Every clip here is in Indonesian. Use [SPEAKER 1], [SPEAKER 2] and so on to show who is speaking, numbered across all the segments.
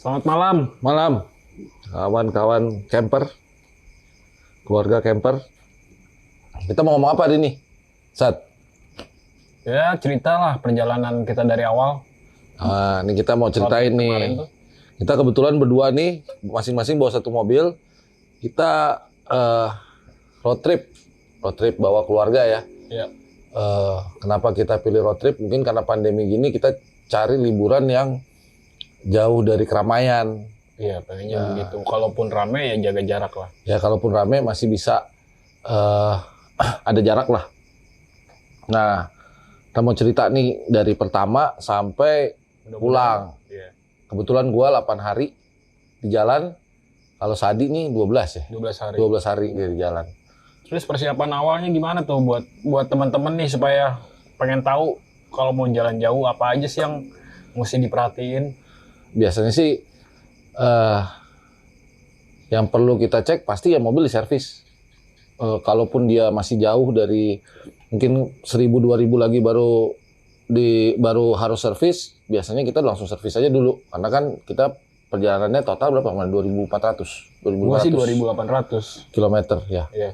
[SPEAKER 1] Selamat malam.
[SPEAKER 2] Malam, kawan-kawan camper, keluarga camper. Kita mau ngomong apa hari ini? Sat,
[SPEAKER 1] Ya, ceritalah perjalanan kita dari awal.
[SPEAKER 2] ini kita mau ceritain
[SPEAKER 1] Kemarin
[SPEAKER 2] nih.
[SPEAKER 1] tuh.
[SPEAKER 2] Kita kebetulan berdua nih, masing-masing bawa satu mobil. Kita road trip bawa keluarga ya.
[SPEAKER 1] Ya,
[SPEAKER 2] Kenapa kita pilih road trip? Mungkin karena pandemi gini kita cari liburan yang jauh dari keramaian.
[SPEAKER 1] iya pengennya begitu. Kalaupun rame ya jaga jarak lah.
[SPEAKER 2] Ya kalaupun rame masih bisa eh, ada jarak lah. Nah, kita mau cerita nih dari pertama sampai pulang.
[SPEAKER 1] Iya,
[SPEAKER 2] Kebetulan gua 8 hari di jalan. Kalau Sadi nih 12 ya.
[SPEAKER 1] 12 hari.
[SPEAKER 2] 12 hari dia di jalan.
[SPEAKER 1] Terus persiapan awalnya gimana tuh buat teman-teman nih supaya pengen tahu kalau mau jalan jauh apa aja sih yang mesti diperhatiin?
[SPEAKER 2] Biasanya sih yang perlu kita cek pasti ya mobil diservis. Kalaupun dia masih jauh dari mungkin 1.000-2.000 lagi baru harus servis, biasanya kita langsung servis aja dulu. Karena kan kita perjalanannya total berapa? 2.400,
[SPEAKER 1] Gua sih
[SPEAKER 2] 2.500
[SPEAKER 1] 2.800.
[SPEAKER 2] kilometer ya.
[SPEAKER 1] Iya.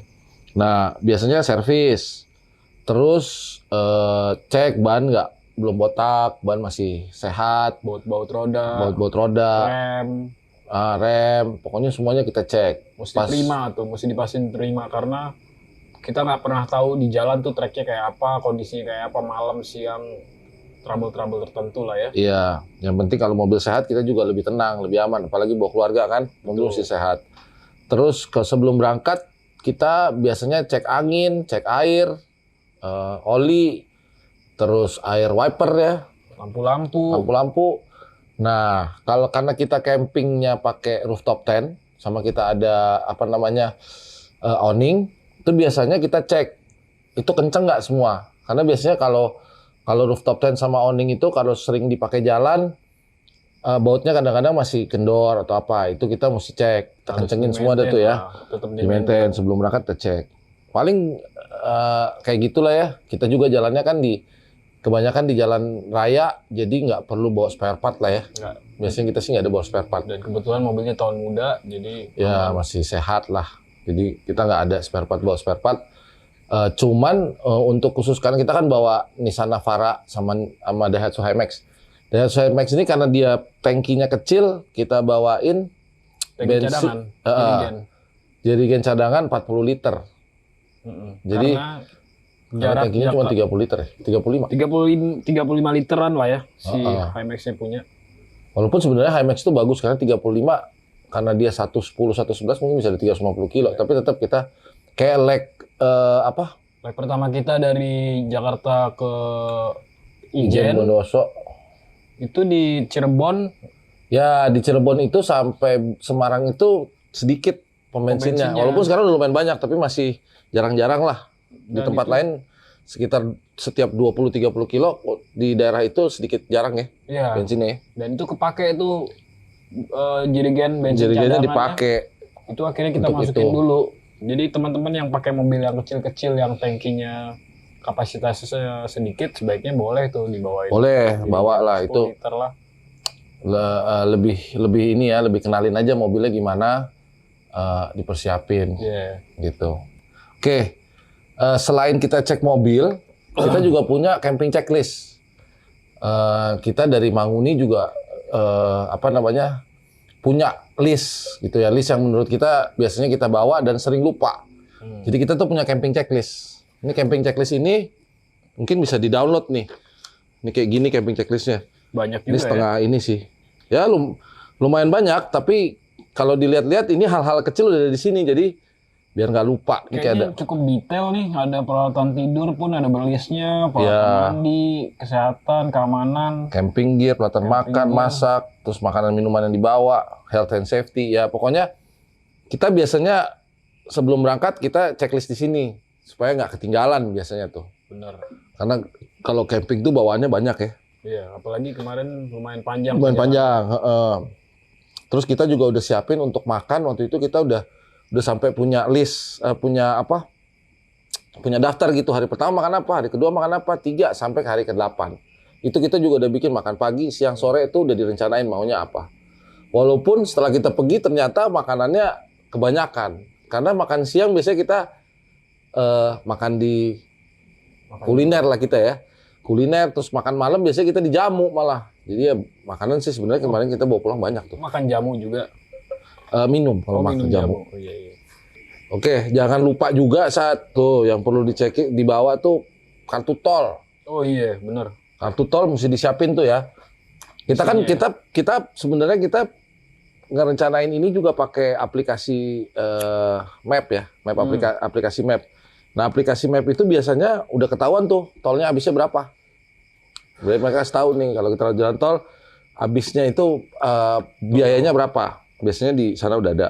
[SPEAKER 2] Nah, biasanya servis. Terus cek ban belum botak, ban masih sehat,
[SPEAKER 1] Baut-baut roda,
[SPEAKER 2] baut roda,
[SPEAKER 1] rem,
[SPEAKER 2] rem, pokoknya semuanya kita cek.
[SPEAKER 1] mesti prima tuh, mesti dipastikan prima karena kita nggak pernah tahu di jalan tuh treknya kayak apa, kondisinya kayak apa, malam, siang, trouble-trouble tertentu lah ya.
[SPEAKER 2] Iya, yang penting kalau mobil sehat kita juga lebih tenang, lebih aman. Apalagi bawa keluarga kan, mobil
[SPEAKER 1] Betul.
[SPEAKER 2] mesti sehat. Terus sebelum berangkat kita biasanya cek angin, cek air, oli, terus air wiper ya,
[SPEAKER 1] Lampu-lampu,
[SPEAKER 2] lampu-lampu. Nah, karena kita campingnya pakai rooftop tent, sama kita ada apa namanya awning, itu biasanya kita cek itu kenceng nggak semua. Karena biasanya kalau rooftop tent sama awning itu kalau sering dipakai jalan, bautnya kadang-kadang masih kendor atau apa, itu kita mesti cek, kita
[SPEAKER 1] harus
[SPEAKER 2] kencengin semua ada
[SPEAKER 1] di-maintain
[SPEAKER 2] tuh ya,
[SPEAKER 1] lah, tetap
[SPEAKER 2] di maintain sebelum berangkat kita cek. Paling kayak gitulah ya. Kita juga jalannya kan kebanyakan di jalan raya, jadi nggak perlu bawa spare part lah ya.
[SPEAKER 1] Nggak.
[SPEAKER 2] Biasanya kita sih nggak ada bawa spare part.
[SPEAKER 1] Dan kebetulan mobilnya tahun muda, jadi
[SPEAKER 2] Ya masih sehat lah. Jadi kita nggak ada bawa spare part. Cuman untuk khusus karena kita kan bawa Nissan Navara sama Daihatsu Hilux. Daihatsu Hilux ini karena dia tangkinya kecil, kita bawain
[SPEAKER 1] tangki
[SPEAKER 2] bensin,
[SPEAKER 1] cadangan,
[SPEAKER 2] jerigen cadangan 40 liter. Jadi
[SPEAKER 1] karena
[SPEAKER 2] tangkinya cuma 30 liter ya, 35.
[SPEAKER 1] 35 literan lah ya si Hilux-nya punya.
[SPEAKER 2] Walaupun sebenarnya Hilux itu bagus karena 35, karena dia 110, 111 mungkin bisa di 350 kilo, tapi tetap kita kayak leg
[SPEAKER 1] Leg pertama kita dari Jakarta ke
[SPEAKER 2] Ijen
[SPEAKER 1] Ijen,
[SPEAKER 2] Bondowoso.
[SPEAKER 1] itu di Cirebon.
[SPEAKER 2] Ya di Cirebon itu sampai Semarang itu sedikit pembensinnya.
[SPEAKER 1] Pembensinnya.
[SPEAKER 2] Walaupun sekarang udah lumayan banyak, tapi masih jarang-jarang lah. Di
[SPEAKER 1] Dan
[SPEAKER 2] tempat
[SPEAKER 1] itu-
[SPEAKER 2] lain sekitar setiap 20-30 kilo, di daerah itu sedikit jarang ya
[SPEAKER 1] Iya.
[SPEAKER 2] bensinnya ya.
[SPEAKER 1] Dan itu kepake itu jerigen bensin
[SPEAKER 2] Jerigennya
[SPEAKER 1] cadangan.
[SPEAKER 2] dipakai.
[SPEAKER 1] Itu akhirnya kita
[SPEAKER 2] untuk
[SPEAKER 1] masukin
[SPEAKER 2] itu.
[SPEAKER 1] dulu. Jadi teman-teman yang pakai mobil yang kecil-kecil yang tangkinya kapasitasnya sedikit sebaiknya boleh tuh dibawain.
[SPEAKER 2] Boleh,
[SPEAKER 1] Jerigen
[SPEAKER 2] bawa lah
[SPEAKER 1] 10
[SPEAKER 2] itu.
[SPEAKER 1] liter lah.
[SPEAKER 2] Lebih ini ya, lebih kenalin aja mobilnya gimana, dipersiapin
[SPEAKER 1] Iya.
[SPEAKER 2] gitu. Oke, selain kita cek mobil, kita juga punya camping checklist. Kita dari Manguni juga punya list gitu ya, list yang menurut kita biasanya kita bawa dan sering lupa. Jadi kita tuh punya camping checklist. Ini camping checklist ini mungkin bisa di-download nih. Ini kayak gini camping checklistnya.
[SPEAKER 1] Banyak
[SPEAKER 2] Ini
[SPEAKER 1] juga ya.
[SPEAKER 2] setengah ini sih. Ya lumayan banyak, tapi kalau dilihat-lihat ini hal-hal kecil udah ada di sini, jadi biar nggak lupa. Ini kayak ada.
[SPEAKER 1] Kayaknya cukup detail nih, ada peralatan tidur pun ada berlistnya, peralatan
[SPEAKER 2] Ya.
[SPEAKER 1] mandi, kesehatan, keamanan.
[SPEAKER 2] Camping gear, peralatan makan,
[SPEAKER 1] gear.
[SPEAKER 2] masak, terus makanan minuman yang dibawa, health and safety. Ya pokoknya kita biasanya sebelum berangkat kita checklist di sini supaya nggak ketinggalan biasanya tuh.
[SPEAKER 1] Bener.
[SPEAKER 2] Karena kalau camping tuh bawaannya banyak ya.
[SPEAKER 1] Iya, apalagi kemarin lumayan panjang.
[SPEAKER 2] Lumayan
[SPEAKER 1] perjalanan.
[SPEAKER 2] panjang. Terus kita juga udah siapin untuk makan. Waktu itu kita udah sampai punya list, punya daftar gitu. Hari pertama makan apa, hari kedua makan apa, 3 sampai ke hari ke-8. Itu kita juga udah bikin makan pagi, siang, sore itu udah direncanain maunya apa. Walaupun setelah kita pergi ternyata makanannya kebanyakan. Karena makan siang biasanya kita makan di kuliner lah kita ya. Kuliner, terus makan malam biasanya kita di jamu malah. Jadi ya makanan sih sebenarnya kemarin kita bawa pulang banyak tuh.
[SPEAKER 1] Makan jamu juga.
[SPEAKER 2] Minum kalau makan
[SPEAKER 1] minum
[SPEAKER 2] jamu.
[SPEAKER 1] Oh, iya.
[SPEAKER 2] Oke, jangan lupa juga saat tuh yang perlu dicek di bawah tuh kartu tol.
[SPEAKER 1] Oh iya, bener.
[SPEAKER 2] Kartu tol mesti disiapin tuh ya. Kita kan kita sebenarnya kita ngerencanain ini juga pakai aplikasi map ya, aplikasi map. Nah, aplikasi map itu biasanya udah ketahuan tuh tolnya habisnya berapa. Jadi mereka kasih tahu nih kalau kita jalan tol habisnya itu biayanya berapa. Biasanya di sana udah ada.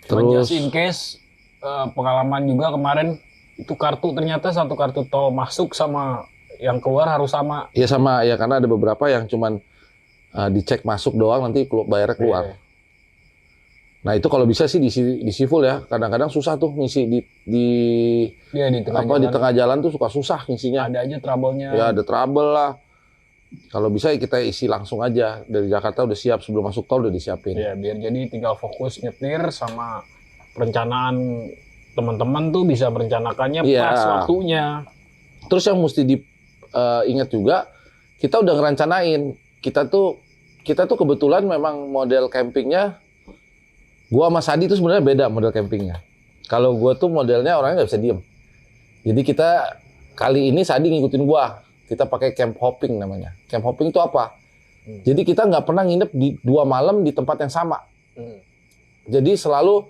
[SPEAKER 1] Terus in case pengalaman juga kemarin itu ternyata satu kartu tol masuk sama yang keluar harus sama.
[SPEAKER 2] Iya sama ya, karena ada beberapa yang cuman dicek masuk doang, nanti bayarnya keluar.
[SPEAKER 1] Iya.
[SPEAKER 2] Nah itu kalau bisa sih diisi full ya. Kadang-kadang susah tuh ngisi di tengah jalan tuh susah ngisinya.
[SPEAKER 1] Ada aja trouble-nya.
[SPEAKER 2] Ya ada trouble lah. Kalau bisa kita isi langsung aja dari Jakarta udah siap, sebelum masuk tol udah disiapin.
[SPEAKER 1] Ya biar jadi tinggal fokus nyetir sama perencanaan teman-teman tuh bisa merencanakannya pas waktunya.
[SPEAKER 2] Terus yang mesti diingat juga, kita udah ngerencanain. Kita tuh kebetulan memang model campingnya, gua sama Sadi tuh sebenarnya beda model campingnya. Kalau gua tuh modelnya orangnya nggak bisa diem. Jadi kita kali ini Sadi ngikutin gua. Kita pakai camp hopping namanya. Camp hopping itu apa? Jadi kita nggak pernah nginep di 2 malam di tempat yang sama. Jadi selalu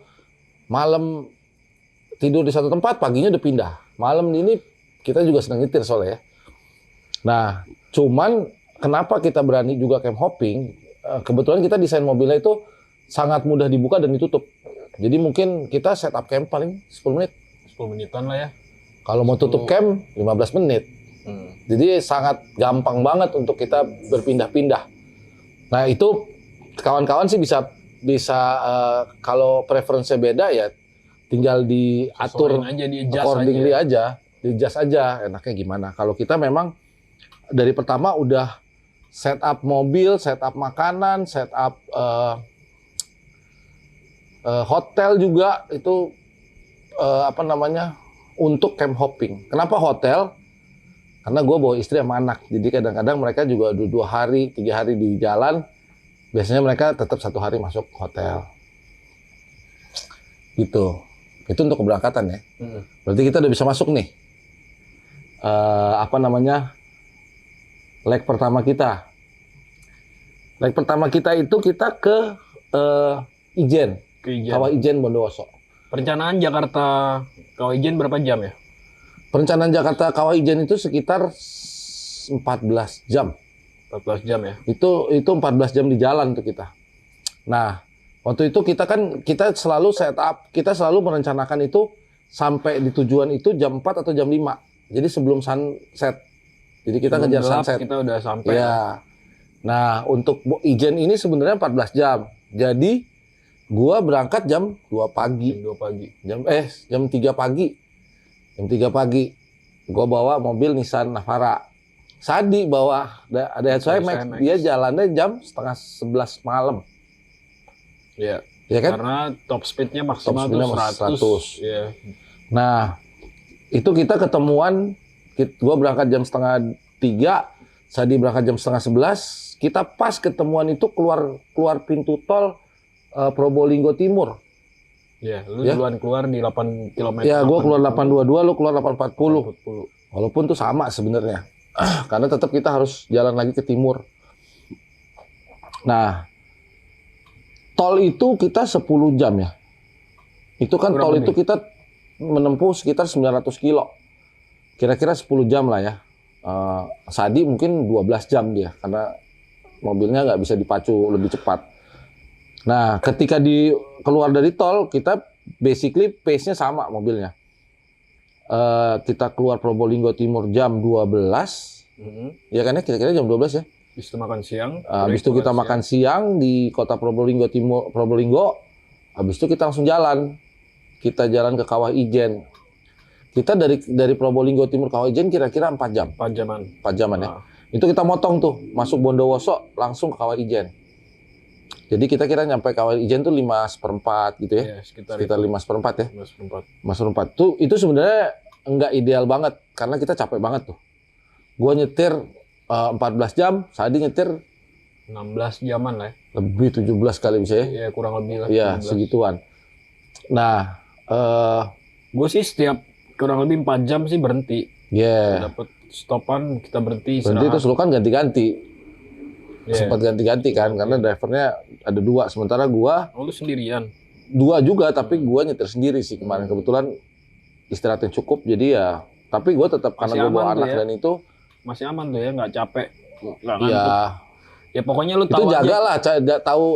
[SPEAKER 2] malam tidur di satu tempat, paginya udah pindah. Malam ini kita juga senang nyetir soalnya ya. Nah, cuman kenapa kita berani juga camp hopping? Kebetulan kita desain mobilnya itu sangat mudah dibuka dan ditutup. Jadi mungkin kita setup camp paling 10 menit.
[SPEAKER 1] 10 menitan lah ya.
[SPEAKER 2] Kalau mau tutup camp 15 menit. Jadi sangat gampang banget untuk kita berpindah-pindah. Nah itu kawan-kawan sih bisa kalau preferensinya beda ya tinggal diatur
[SPEAKER 1] aja,
[SPEAKER 2] accordingly aja, di-adjust aja enaknya gimana. Kalau kita memang dari pertama udah setup mobil, setup makanan, setup hotel juga itu untuk camp hopping. Kenapa hotel? Karena gue bawa istri sama anak, jadi kadang-kadang mereka juga 2 hari, 3 hari di jalan, biasanya mereka tetap 1 hari masuk hotel. Gitu. Itu untuk keberangkatan ya. Berarti kita udah bisa masuk nih. Leg pertama kita. Leg pertama kita itu kita ke Ijen. Kawah Ijen Bondowoso.
[SPEAKER 1] Perencanaan Jakarta Kawah Ijen berapa jam ya?
[SPEAKER 2] Perencanaan Jakarta Kawah Ijen itu sekitar 14 jam.
[SPEAKER 1] 14 jam ya?
[SPEAKER 2] Itu 14 jam di jalan tuh kita. Nah, waktu itu kita selalu setup, kita selalu merencanakan itu sampai di tujuan itu jam 4 atau jam 5. Jadi sebelum sunset. Jadi kita ngejar sunset.
[SPEAKER 1] Kita udah sampai.
[SPEAKER 2] Ya. Nah, untuk Ijen ini sebenarnya 14 jam. Jadi gua berangkat jam 2 pagi. Jam 3 pagi. Jam 3 pagi, gue bawa mobil Nissan Navara. Sadi bawa ada Max. Dia jalannya jam setengah 11 malam.
[SPEAKER 1] Iya.
[SPEAKER 2] Ya kan?
[SPEAKER 1] Karena top speednya maksimal 100. Ya.
[SPEAKER 2] Nah, itu kita ketemuan. Gue berangkat jam setengah 3, Sadi berangkat jam setengah 11. Kita pas ketemuan itu keluar pintu tol Probolinggo Timur.
[SPEAKER 1] Ya, lu duluan keluar di 8 km.
[SPEAKER 2] Ya, gue keluar 822, lu keluar 840. Walaupun tuh sama sebenarnya. Karena tetap kita harus jalan lagi ke timur. Nah, tol itu kita 10 jam ya. Itu kan tol itu kita menempuh sekitar 900 kilo. Kira-kira 10 jam lah ya. Sadi mungkin 12 jam dia. Karena mobilnya nggak bisa dipacu lebih cepat. Nah, ketika keluar dari tol, kita basically pace-nya sama mobilnya. Kita keluar Probolinggo Timur jam 12. Ya kan ya, kira-kira jam 12 ya.
[SPEAKER 1] Habis itu makan siang.
[SPEAKER 2] Habis itu kita makan siang di kota Probolinggo Timur, Probolinggo. Habis itu kita langsung jalan. Kita jalan ke Kawah Ijen. Kita dari Probolinggo Timur Kawah Ijen kira-kira 4 jam.
[SPEAKER 1] 4 jaman
[SPEAKER 2] ya. Itu kita motong tuh, masuk Bondowoso langsung ke Kawah Ijen. Jadi kita kira nyampe Kawah Ijen tuh 5/4 gitu ya.
[SPEAKER 1] Iya, sekitar
[SPEAKER 2] Sekitar 5/4 ya.
[SPEAKER 1] 5/4.
[SPEAKER 2] 5/4 tuh itu sebenarnya nggak ideal banget karena kita capek banget tuh. Gua nyetir 14 jam, Sadi nyetir
[SPEAKER 1] 16 jaman lah ya.
[SPEAKER 2] lebih 17 kali bisa ya.
[SPEAKER 1] Iya, kurang lebih lah.
[SPEAKER 2] Iya,
[SPEAKER 1] 17.
[SPEAKER 2] segituan. Nah,
[SPEAKER 1] Gue sih setiap kurang lebih 4 jam sih berhenti.
[SPEAKER 2] ya.
[SPEAKER 1] Dapat stopan, kita berhenti
[SPEAKER 2] Berarti itu
[SPEAKER 1] istirahat.
[SPEAKER 2] lu kan ganti-ganti.
[SPEAKER 1] Iya.
[SPEAKER 2] Sempat ganti-ganti kan karena drivernya ada 2, sementara gua
[SPEAKER 1] Oh, lu sendirian.
[SPEAKER 2] 2 juga tapi gua nyetir sendiri sih kemarin. Kebetulan istirahatnya cukup jadi ya, tapi gua tetap karena
[SPEAKER 1] Masih
[SPEAKER 2] gua bawa
[SPEAKER 1] aman tuh
[SPEAKER 2] anak
[SPEAKER 1] ya.
[SPEAKER 2] dan itu
[SPEAKER 1] Masih aman tuh ya, nggak capek, nggak ngantuk.
[SPEAKER 2] ya
[SPEAKER 1] Ya pokoknya lu
[SPEAKER 2] itu
[SPEAKER 1] tahu
[SPEAKER 2] jaga
[SPEAKER 1] aja.
[SPEAKER 2] lah,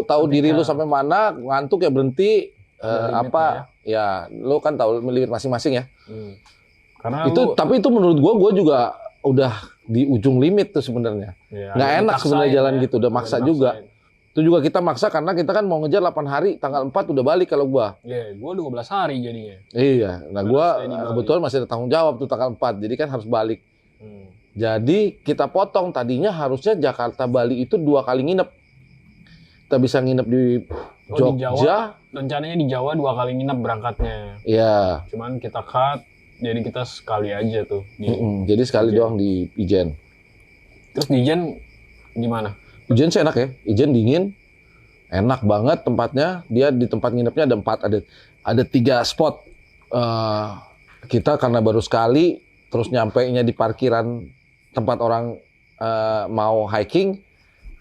[SPEAKER 2] tahu diri lu
[SPEAKER 1] Ketika
[SPEAKER 2] sampai mana, ngantuk ya berhenti,
[SPEAKER 1] ada limitnya
[SPEAKER 2] apa ya lu kan tahu limit masing-masing ya.
[SPEAKER 1] Karena
[SPEAKER 2] Itu tapi itu menurut gua juga udah di ujung limit tuh sebenarnya.
[SPEAKER 1] ya,
[SPEAKER 2] Nggak
[SPEAKER 1] agak
[SPEAKER 2] enak
[SPEAKER 1] dipaksain
[SPEAKER 2] sebenarnya jalan
[SPEAKER 1] ya.
[SPEAKER 2] gitu, udah
[SPEAKER 1] Agak
[SPEAKER 2] maksa juga.
[SPEAKER 1] dipaksain.
[SPEAKER 2] Itu juga kita maksa karena kita kan mau ngejar 8 hari, tanggal 4 udah balik kalau gua.
[SPEAKER 1] Iya, gua 12 hari jadinya.
[SPEAKER 2] Iya, nah
[SPEAKER 1] Harus
[SPEAKER 2] gua
[SPEAKER 1] stay di Bali.
[SPEAKER 2] kebetulan masih ada tanggung jawab tuh tanggal 4, jadi kan harus balik. Jadi kita potong, tadinya harusnya Jakarta Bali itu 2 kali nginep. Kita bisa nginep di
[SPEAKER 1] Oh, di
[SPEAKER 2] Jogja.
[SPEAKER 1] Rencananya di Jawa 2 kali nginep berangkatnya.
[SPEAKER 2] Iya.
[SPEAKER 1] Cuman kita cut, jadi kita sekali aja tuh.
[SPEAKER 2] Jadi sekali
[SPEAKER 1] Ijen.
[SPEAKER 2] doang di Ijen.
[SPEAKER 1] Terus di Ijen gimana?
[SPEAKER 2] Ijen sih enak ya. Ijen dingin, enak banget tempatnya. Dia di tempat nginepnya ada 4, ada 3 spot. Kita karena baru sekali, terus nyampainya di parkiran tempat orang mau hiking.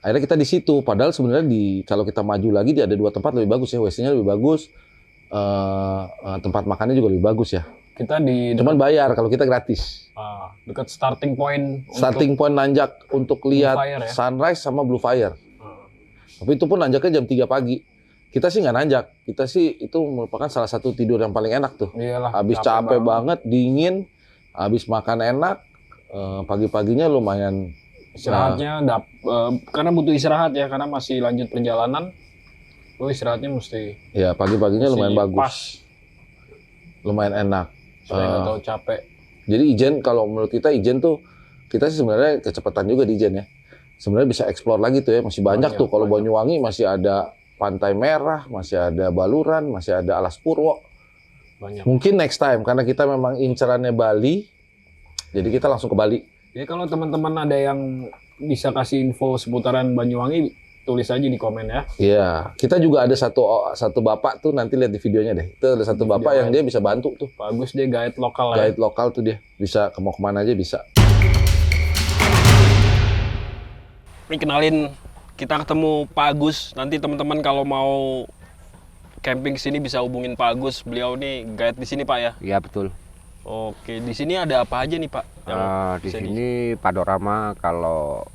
[SPEAKER 2] Akhirnya kita di situ. Padahal sebenarnya kalau kita maju lagi ada 2 tempat lebih bagus ya. WC-nya lebih bagus, tempat makannya juga lebih bagus ya.
[SPEAKER 1] Kita di
[SPEAKER 2] Cuman bayar, kalau kita gratis.
[SPEAKER 1] dekat starting point
[SPEAKER 2] Starting point nanjak untuk lihat
[SPEAKER 1] Fire ya?
[SPEAKER 2] sunrise sama Blue Fire. Tapi itu pun nanjaknya jam 3 pagi. Kita sih nggak nanjak. Kita sih itu merupakan salah satu tidur yang paling enak tuh.
[SPEAKER 1] Iyalah,
[SPEAKER 2] Habis capek banget, dingin, habis makan enak, pagi-paginya lumayan.
[SPEAKER 1] istirahatnya karena butuh istirahat ya, karena masih lanjut perjalanan. Lu istirahatnya mesti
[SPEAKER 2] Ya pagi-paginya lumayan bagus,
[SPEAKER 1] pas,
[SPEAKER 2] lumayan enak.
[SPEAKER 1] supaya nggak terlalu capek.
[SPEAKER 2] Jadi Ijen kalau menurut kita Ijen tuh kita sih sebenarnya kecepatan juga di Ijen ya. Sebenarnya bisa explore lagi tuh ya, masih banyak tuh. Kalau Banyuwangi masih ada Pantai Merah, masih ada Baluran, masih ada Alas Purwo.
[SPEAKER 1] Banyak.
[SPEAKER 2] Mungkin next time karena kita memang incerannya Bali, jadi kita langsung ke Bali.
[SPEAKER 1] Jadi kalau teman-teman ada yang bisa kasih info seputaran Banyuwangi, tulis aja di komen ya.
[SPEAKER 2] Iya, kita juga ada satu bapak tuh, nanti lihat di videonya deh. Itu ada satu bapak yang dia bisa bantu tuh.
[SPEAKER 1] Bagus deh, guide lokal ya.
[SPEAKER 2] Guide lokal tuh dia, bisa mau kemana aja bisa.
[SPEAKER 1] Ini kenalin, kita ketemu Pak Agus. Nanti teman-teman kalau mau camping sini bisa hubungin Pak Agus. Beliau nih guide di sini Pak ya.
[SPEAKER 3] Iya betul.
[SPEAKER 1] Oke, di sini ada apa aja nih Pak?
[SPEAKER 3] Di sini panorama kalau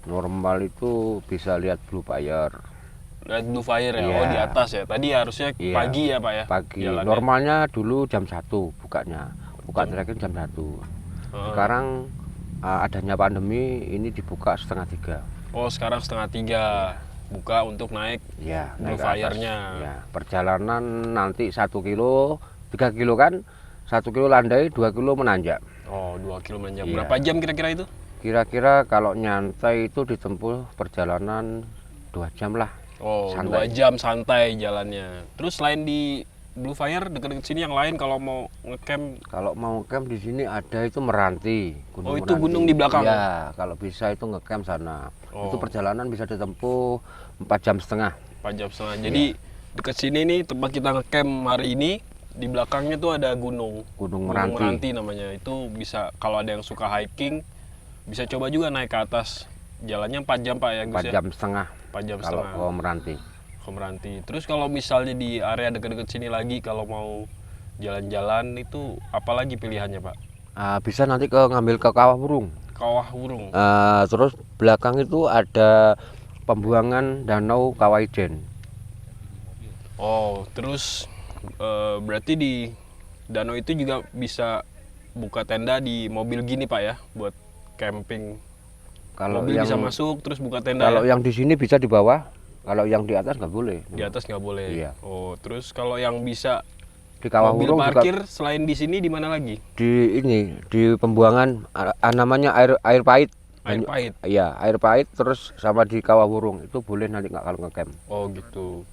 [SPEAKER 3] normal itu bisa lihat Blue Fire.
[SPEAKER 1] Lihat Blue Fire ya.
[SPEAKER 3] Iya.
[SPEAKER 1] Oh di atas ya. Tadi harusnya
[SPEAKER 3] Iya.
[SPEAKER 1] pagi ya Pak ya.
[SPEAKER 3] Pagi.
[SPEAKER 1] Jalannya.
[SPEAKER 3] Normalnya dulu jam 1 bukanya. Buka trekking jam 1. Sekarang adanya pandemi ini dibuka 2:30.
[SPEAKER 1] Oh sekarang 2:30 buka untuk naik
[SPEAKER 3] Ya,
[SPEAKER 1] Blue
[SPEAKER 3] naik ke atas.
[SPEAKER 1] Fire-nya.
[SPEAKER 3] Ya, perjalanan nanti 1 kilo, 3 kilo kan, 1 kilo landai, 2 kilo menanjak.
[SPEAKER 1] Oh 2 kilo menanjak.
[SPEAKER 3] Iya.
[SPEAKER 1] Berapa jam kira-kira itu?
[SPEAKER 3] Kira-kira kalau nyantai itu ditempuh perjalanan 2 jam lah.
[SPEAKER 1] Oh
[SPEAKER 3] Santai.
[SPEAKER 1] 2 jam santai jalannya. Terus selain di Blue Fire dekat-dekat sini yang lain kalau mau ngecamp.
[SPEAKER 3] Kalau mau camp di sini ada itu Meranti.
[SPEAKER 1] Oh, itu gunung di belakang?
[SPEAKER 3] Ya, kalau bisa itu ngecamp sana.
[SPEAKER 1] Oh.
[SPEAKER 3] Itu perjalanan bisa ditempuh 4,5 jam.
[SPEAKER 1] 4 jam setengah. Jadi dekat sini nih tempat kita ngecamp hari ini, di belakangnya tuh ada gunung.
[SPEAKER 3] Gunung
[SPEAKER 1] Gunung
[SPEAKER 3] Meranti.
[SPEAKER 1] Meranti namanya. Itu bisa kalau ada yang suka hiking bisa coba juga naik ke atas. Jalannya 4 jam Pak ya Gus
[SPEAKER 3] 4,5
[SPEAKER 1] ya?
[SPEAKER 3] jam
[SPEAKER 1] 4 jam
[SPEAKER 3] kalau
[SPEAKER 1] setengah
[SPEAKER 3] ke Meranti.
[SPEAKER 1] ke Meranti. Terus kalau misalnya di area dekat-dekat sini lagi kalau mau jalan-jalan itu apalagi pilihannya Pak?
[SPEAKER 3] Bisa nanti ngambil ke Kawah Wurung.
[SPEAKER 1] Kawah Wurung.
[SPEAKER 3] Terus belakang itu ada pembuangan danau Kawah Ijen.
[SPEAKER 1] Oh, terus berarti di danau itu juga bisa buka tenda di mobil gini Pak ya buat camping.
[SPEAKER 3] Kalau
[SPEAKER 1] Mobil
[SPEAKER 3] yang
[SPEAKER 1] bisa masuk terus buka tenda
[SPEAKER 3] kalau
[SPEAKER 1] ya?
[SPEAKER 3] yang di sini bisa di bawah, kalau yang di atas nggak boleh.
[SPEAKER 1] Di atas nggak boleh.
[SPEAKER 3] Iya.
[SPEAKER 1] Oh, terus kalau yang bisa
[SPEAKER 3] Di Kawah
[SPEAKER 1] mobil
[SPEAKER 3] Wurung juga
[SPEAKER 1] parkir selain di sini di mana lagi?
[SPEAKER 3] di pembuangan namanya air pahit.
[SPEAKER 1] Air pahit.
[SPEAKER 3] Iya, air pahit terus sama di Kawah Wurung itu boleh nanti nggak kalau ngecamp.
[SPEAKER 1] Oh gitu.